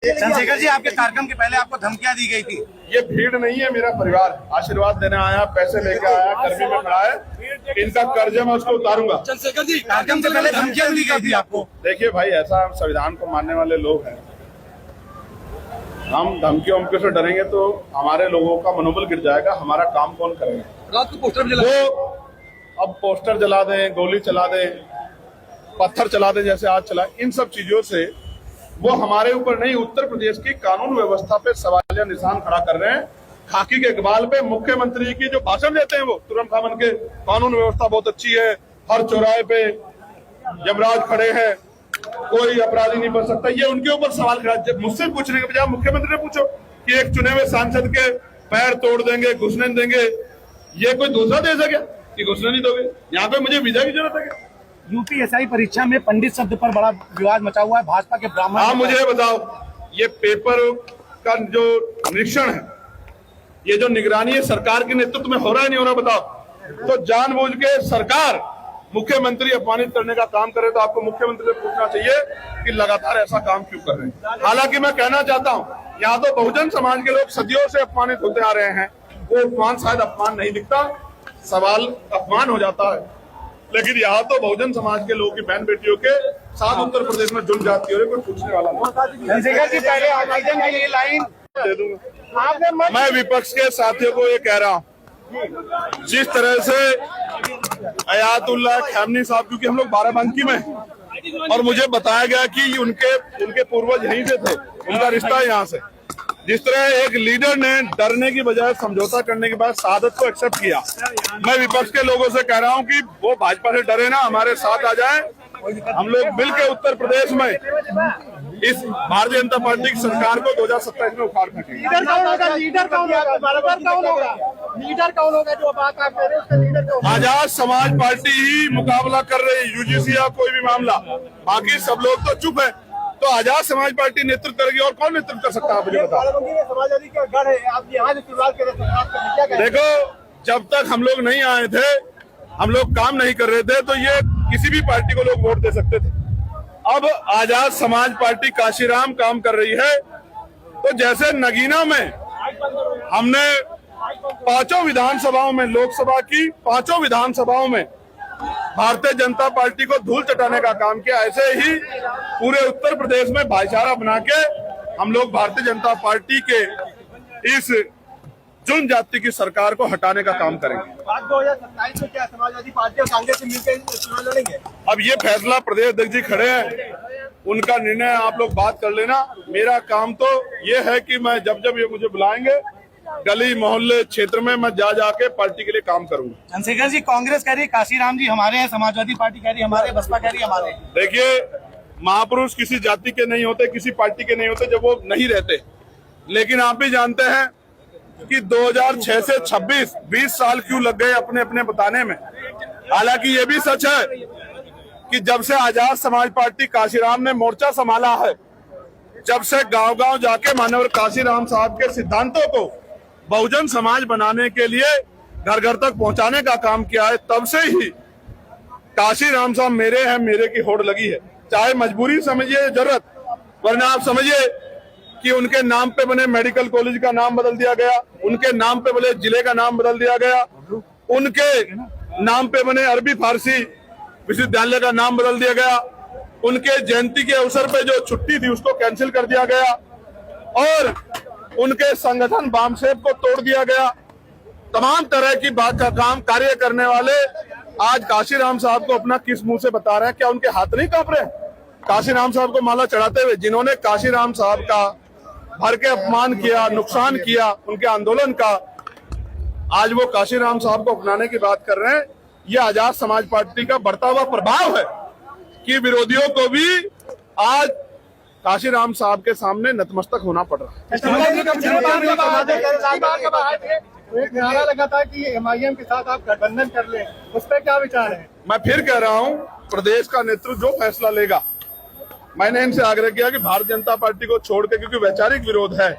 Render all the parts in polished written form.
चंद्रशेखर जी, आपके कार्यक्रम के पहले आपको धमकियां दी गई थी। ये भीड़ नहीं है, मेरा परिवार आशीर्वाद देने आया, पैसे लेके आया, कर्मी में खड़ा है। इनका कर्ज मैं उसको उतारूंगा। चंद्रशेखर जी, कार्यक्रम से पहले धमकियां दी गई थी आपको। देखिए भाई, ऐसा हम संविधान को मानने वाले लोग हैं, हम धमकियों से डरेंगे तो हमारे लोगों का मनोबल गिर जाएगा। हमारा काम कौन करेगा? रात को पोस्टर जला, वो अब पोस्टर जला दें, गोली चला दें, पत्थर चला दें जैसे आज चला, इन सब चीजों से वो हमारे ऊपर नहीं, उत्तर प्रदेश की कानून व्यवस्था पे सवालिया निशान खड़ा कर रहे हैं। खाकी के इकबाल पे मुख्यमंत्री की जो भाषण देते हैं वो तुरंत खामन के, कानून व्यवस्था बहुत अच्छी है, हर चौराहे पे यमराज खड़े हैं, कोई अपराधी नहीं बन सकता। ये उनके ऊपर सवाल खड़ा। जब मुझसे पूछने के बजाय मुख्यमंत्री ने पूछो कि एक चुने हुए सांसद के पैर तोड़ देंगे, घुसने देंगे, ये कोई दूसरा देश है क्या कि घुसने नहीं दोगे? यहाँ पे मुझे वीजा की जरूरत है क्या? यूपीएससी परीक्षा में पंडित शब्द पर बड़ा विवाद मचा हुआ है। भाजपा के ब्राह्मण, आप मुझे बताओ, ये पेपर का जो निरीक्षण है, ये जो निगरानी है सरकार के नेतृत्व में हो रहा है नहीं हो रहा बताओ? तो जानबूझ के सरकार मुख्यमंत्री अपमानित करने का काम करे तो आपको मुख्यमंत्री से पूछना चाहिए कि लगातार ऐसा काम क्यों कर रहे हैं। हालांकि मैं कहना चाहता हूं, यहाँ तो बहुजन समाज के लोग सदियों से अपमानित होते आ रहे हैं। वो अपमान शायद अपमान नहीं दिखता, सवाल अपमान हो जाता है, लेकिन यहाँ तो बहुजन समाज के लोगों की बहन बेटियों के साथ उत्तर प्रदेश में जुड़ जाती है, कोई पूछने वाला नहीं। पहले लाइन दे दूंगा। मैं विपक्ष के साथियों को ये कह रहा हूँ, जिस तरह से अयातुल्लाह खamenei साहब, क्योंकि हम लोग बाराबंकी में हैं और मुझे बताया गया कि उनके पूर्वज यहीं से थे, उनका रिश्ता है यहाँ से। जिस तरह एक लीडर ने डरने की बजाय समझौता करने के बाद शहादत को एक्सेप्ट किया, मैं विपक्ष के लोगों से कह रहा हूं कि वो भाजपा से डरे ना, हमारे साथ आ जाएं। हम लोग मिलकर उत्तर प्रदेश में इस भारतीय जनता पार्टी की सरकार को 2027 में उखाड़ फेंकेंगे। लीडर कौन होगा? लीडर कौन होगा? लीडर कौन होगा? जो बात आप कह रहे हैं उसका लीडर कौन? आजाद समाज पार्टी ही मुकाबला कर रही है, यूजीसी या कोई भी मामला, बाकी सब लोग तो चुप है। तो आजाद समाज पार्टी नेतृत्व करेगी और कौन नेतृत्व कर सकता है? मुझे बताओ। देखो, जब तक हम लोग नहीं आए थे, हम लोग काम नहीं कर रहे थे, तो ये किसी भी पार्टी को लोग वोट दे सकते थे। अब आजाद समाज पार्टी काशीराम काम कर रही है, तो जैसे नगीना में हमने 5 विधानसभाओं में, लोकसभा की 5 विधानसभाओं में भारतीय जनता पार्टी को धूल चटाने का काम किया, ऐसे ही पूरे उत्तर प्रदेश में भाईचारा बना के हम लोग भारतीय जनता पार्टी के इस जुन जाति की सरकार को हटाने का काम करेंगे। 2027 में क्या समाजवादी पार्टी और कांग्रेस से मिलकर चुनाव लड़ेंगे? अब ये फैसला प्रदेश अध्यक्ष जी खड़े हैं, उनका निर्णय आप लोग बात कर लेना। मेरा काम तो ये है कि मैं जब जब ये मुझे बुलाएंगे, गली मोहल्ले क्षेत्र में मैं जा जाके पार्टी के लिए काम करूंगा। चंद्रशेखर जी, कांग्रेस कह रही है काशीराम जी हमारे हैं, समाजवादी पार्टी कह रही है हमारे, बसपा कह रही है हमारे। देखिए, महापुरुष किसी जाति के नहीं होते, किसी पार्टी के नहीं होते जब वो नहीं रहते। लेकिन आप भी जानते हैं कि 2006 से 26 20 साल क्यों लग गए अपने अपने बताने में। हालांकि ये भी सच है कि जब से आजाद समाज पार्टी काशीराम ने मोर्चा संभाला है, जब से गांव-गांव जाके माननीय काशीराम साहब के सिद्धांतों को बहुजन समाज बनाने के लिए घर घर तक पहुंचाने का काम किया है, तब से ही काशीराम साहब मेरे हैं, मेरे की होड़ लगी है। चाहे मजबूरी समझिए, जरूरत, वरना आप समझिए कि उनके नाम पे बने मेडिकल कॉलेज का नाम बदल दिया गया, उनके नाम पे बने जिले का नाम बदल दिया गया, उनके नाम पे बने अरबी फारसी विश्वविद्यालय का नाम बदल दिया गया, उनके जयंती के अवसर पे जो छुट्टी थी उसको कैंसिल कर दिया गया, और उनके संगठन बामसेब को तोड़ दिया गया। तमाम तरह की बात का काम कार्य करने वाले आज काशीराम साहब को अपना किस मुंह से बता रहे हैं? क्या उनके हाथ नहीं कांप रहे? काशीराम साहब को माला चढ़ाते हुए जिन्होंने काशीराम साहब का भर के अपमान किया, नुकसान किया उनके आंदोलन का, आज वो काशीराम साहब को अपनाने की बात कर रहे हैं। ये आजाद समाज पार्टी का बढ़ता हुआ प्रभाव है कि विरोधियों को भी आज काशीराम साहब के सामने नतमस्तक होना पड़ रहा है। एक नारा लगा था कि एमआईएम के साथ आप गठबंधन कर लें, उस पर क्या विचार है? मैं फिर कह रहा हूं, प्रदेश का नेतृत्व जो फैसला लेगा, मैंने इनसे आग्रह किया कि भारतीय जनता पार्टी को छोड़ के, क्योंकि वैचारिक विरोध है,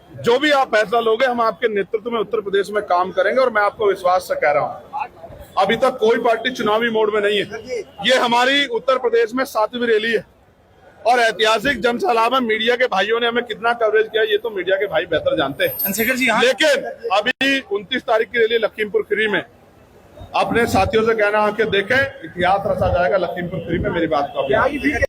जो भी आप फैसला लोगे हम आपके नेतृत्व में उत्तर प्रदेश में काम करेंगे। और मैं आपको विश्वास से कह रहा हूं, अभी तक कोई पार्टी चुनावी मोड में नहीं है। ये हमारी उत्तर प्रदेश में 7वीं रैली है और ऐतिहासिक जनसभा में मीडिया के भाइयों ने हमें कितना कवरेज किया ये तो मीडिया के भाई बेहतर जानते हैं। चंद्रशेखर जी यहाँ लेकिन अभी 29 तारीख की रैली लखीमपुर खीरी में अपने साथियों से कहना है कि देखें इतिहास रचा जाएगा लखीमपुर खीरी में, मेरी बात को